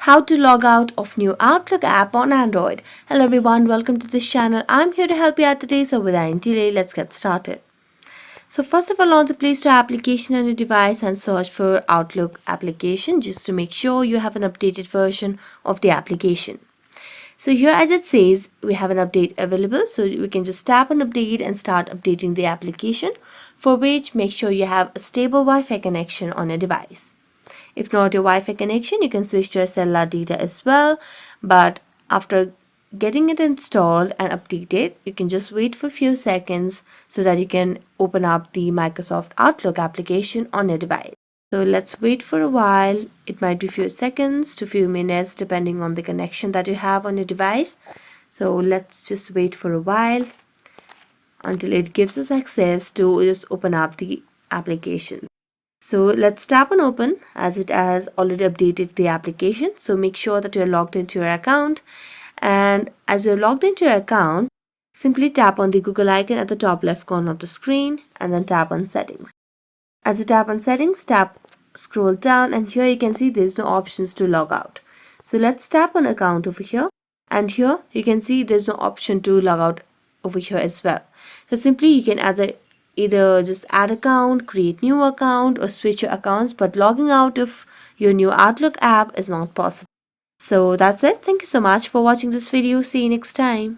How to log out of new Outlook app on Android. Hello everyone, welcome to this channel. I'm here to help you out today, so without any delay, let's get started. So first of all, launch the Play Store application on your device and search for Outlook application just to make sure you have an updated version of the application. So here, as it says, we have an update available, so we can just tap on update and start updating the application, for which make sure you have a stable Wi-Fi connection on your device. If not your Wi-Fi connection, you can switch to a cellular data as well, but after getting it installed and updated, you can just wait for a few seconds so that you can open up the Microsoft Outlook application on your device. So let's wait for a while. It might be a few seconds to few minutes depending on the connection that you have on your device. So let's just wait for a while until it gives us access to just open up the application. So let's tap on open, as it has already updated the application. So make sure that you're logged into your account, and as you're logged into your account, simply tap on the Google icon at the top left corner of the screen and then tap on settings. As you tap on settings, scroll down, and here you can see there's no options to log out. So let's tap on account over here, and here you can see there's no option to log out over here as well. So simply you can either just add account, create new account, or switch your accounts, but logging out of your new Outlook app is not possible. So that's it. Thank you so much for watching this video. See you next time.